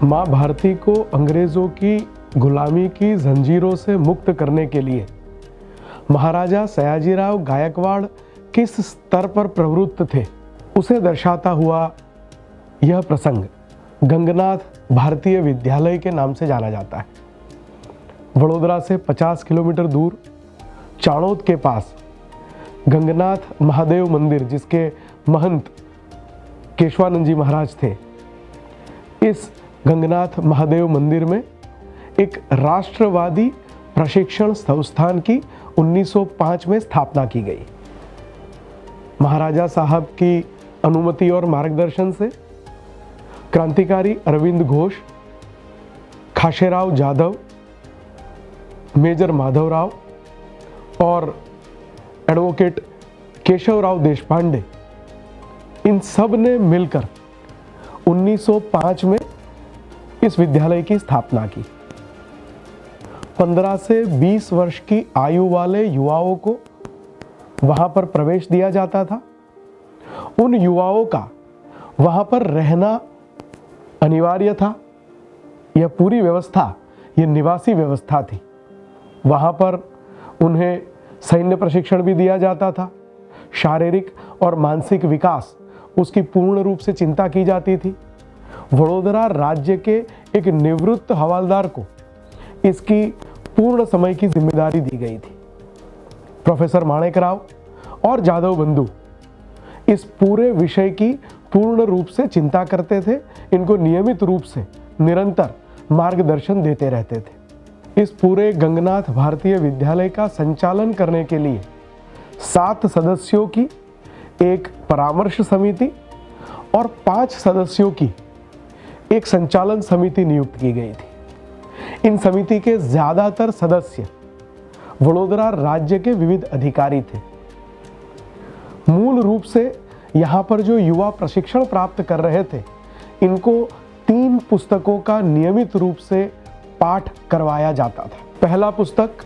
माँ भारती को अंग्रेज़ों की गुलामी की जंजीरों से मुक्त करने के लिए महाराजा सयाजीराव गायकवाड़ किस स्तर पर प्रवृत्त थे, उसे दर्शाता हुआ यह प्रसंग गंगनाथ भारतीय विद्यालय के नाम से जाना जाता है। वडोदरा से 50 किलोमीटर दूर चाणोद के पास गंगनाथ महादेव मंदिर, जिसके महंत केशवानंद जी महाराज थे, इस गंगनाथ महादेव मंदिर में एक राष्ट्रवादी प्रशिक्षण संस्थान की 1905 में स्थापना की गई। महाराजा साहब की अनुमति और मार्गदर्शन से क्रांतिकारी अरविंद घोष, खाशेराव जाधव, मेजर माधवराव और एडवोकेट केशवराव देशपांडे, इन सब ने मिलकर 1905 में इस विद्यालय की स्थापना की। 15 से 20 वर्ष की आयु वाले युवाओं को वहां पर प्रवेश दिया जाता था। उन युवाओं का वहां पर रहना अनिवार्य था। यह पूरी व्यवस्था, यह निवासी व्यवस्था थी। वहां पर उन्हें सैन्य प्रशिक्षण भी दिया जाता था। शारीरिक और मानसिक विकास, उसकी पूर्ण रूप से चिंता की जाती थी। वडोदरा राज्य के एक निवृत्त हवालदार को इसकी पूर्ण समय की जिम्मेदारी दी गई थी। प्रोफेसर माणेकराव और जादव बंधु इस पूरे विषय की पूर्ण रूप से चिंता करते थे। इनको नियमित रूप से निरंतर मार्गदर्शन देते रहते थे। इस पूरे गंगनाथ भारतीय विद्यालय का संचालन करने के लिए 7 सदस्यों की एक परामर्श समिति और 5 सदस्यों की एक संचालन समिति नियुक्त की गई थी। इन समिति के ज्यादातर सदस्य वडोदरा राज्य के विविध अधिकारी थे। मूल रूप से यहाँ पर जो युवा प्रशिक्षण प्राप्त कर रहे थे, इनको 3 पुस्तकों का नियमित रूप से पाठ करवाया जाता था। पहला पुस्तक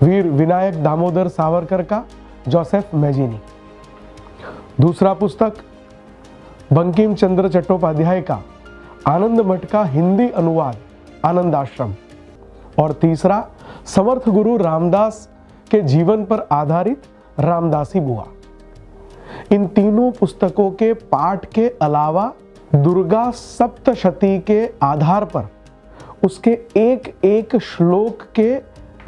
वीर विनायक दामोदर सावरकर का जोसेफ मैजिनी। दूसरा पुस्तक बंकिम चंद्र चट्टोपाध्याय का आनंद मठ का हिंदी अनुवाद आनंद आश्रम। और तीसरा समर्थ गुरु रामदास के जीवन पर आधारित रामदासी बुआ। इन तीनों पुस्तकों के पाठ के अलावा दुर्गा सप्तशती के आधार पर, उसके एक एक श्लोक के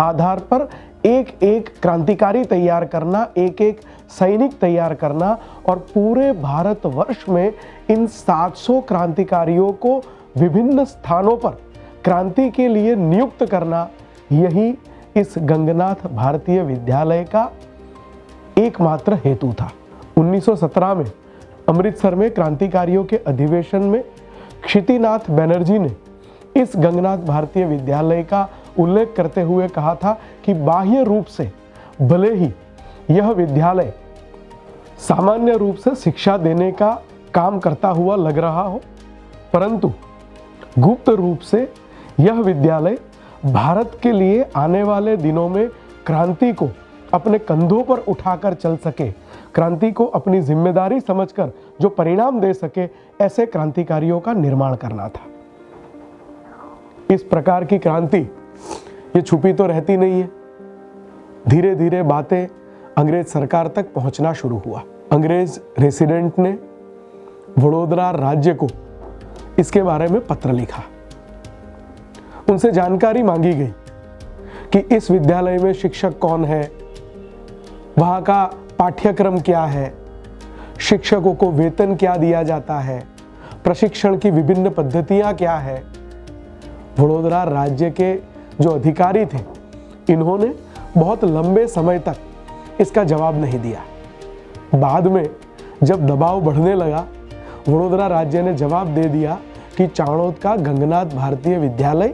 आधार पर एक एक क्रांतिकारी तैयार करना, एक एक सैनिक तैयार करना और पूरे भारतवर्ष में इन 700 क्रांतिकारियों को विभिन्न स्थानों पर क्रांति के लिए नियुक्त करना, यही इस गंगनाथ भारतीय विद्यालय का एकमात्र हेतु था। 1917 में अमृतसर में क्रांतिकारियों के अधिवेशन में क्षितिनाथ बनर्जी ने इस गंगनाथ भारतीय विद्यालय का उल्लेख करते हुए कहा था कि बाह्य रूप से भले ही यह विद्यालय सामान्य रूप से शिक्षा देने का काम करता हुआ लग रहा हो, परंतु गुप्त रूप से यह विद्यालय भारत के लिए आने वाले दिनों में क्रांति को अपने कंधों पर उठाकर चल सके, क्रांति को अपनी जिम्मेदारी समझकर जो परिणाम दे सके, ऐसे क्रांतिकारियों का निर्माण करना था। इस प्रकार की क्रांति ये छुपी तो रहती नहीं है। धीरे धीरे बातें अंग्रेज सरकार तक पहुंचना शुरू हुआ। अंग्रेज रेसिडेंट ने वडोदरा राज्य को इसके बारे में पत्र लिखा। उनसे जानकारी मांगी गई कि इस विद्यालय में शिक्षक कौन है, वहां का पाठ्यक्रम क्या है, शिक्षकों को वेतन क्या दिया जाता है, प्रशिक्षण की विभिन्न पद्धतियां क्या है। वडोदरा राज्य के जो अधिकारी थे, इन्होंने बहुत लंबे समय तक इसका जवाब नहीं दिया। बाद में जब दबाव बढ़ने लगा, वडोदरा राज्य ने जवाब दे दिया कि चाणोद का गंगनाथ भारतीय विद्यालय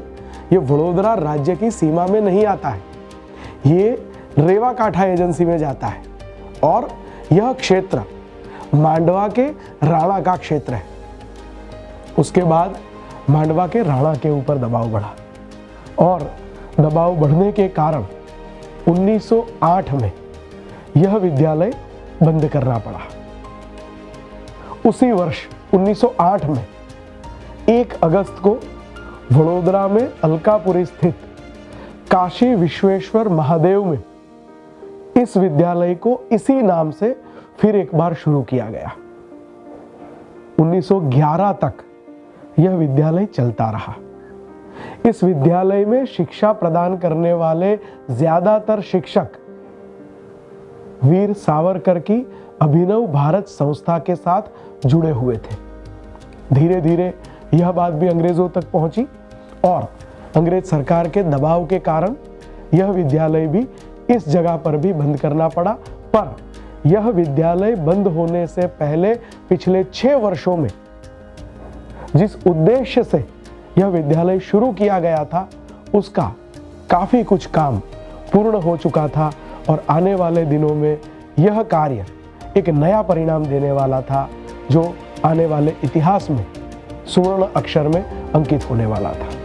ये वडोदरा राज्य की सीमा में नहीं आता है, ये रेवा काठा एजेंसी में जाता है और यह क्षेत्र मांडवा के राणा का क्षेत्र है। उसके बाद मांडवा के राणा के ऊपर दबाव बढ़ा और दबाव बढ़ने के कारण 1908 में यह विद्यालय बंद करना पड़ा। उसी वर्ष 1908 में 1 अगस्त को वडोदरा में अलकापुरी स्थित काशी विश्वेश्वर महादेव में इस विद्यालय को इसी नाम से फिर एक बार शुरू किया गया। 1911 तक यह विद्यालय चलता रहा। इस विद्यालय में शिक्षा प्रदान करने वाले ज्यादातर शिक्षक वीर सावरकर की अभिनव भारत संस्था के साथ जुड़े हुए थे। धीरे धीरे यह बात भी अंग्रेजों तक पहुंची और अंग्रेज सरकार के दबाव के कारण यह विद्यालय भी इस जगह पर भी बंद करना पड़ा। पर यह विद्यालय बंद होने से पहले पिछले 6 वर्षों में जिस उद्देश्य से यह विद्यालय शुरू किया गया था उसका काफी कुछ काम पूर्ण हो चुका था और आने वाले दिनों में यह कार्य एक नया परिणाम देने वाला था जो आने वाले इतिहास में स्वर्ण अक्षर में अंकित होने वाला था।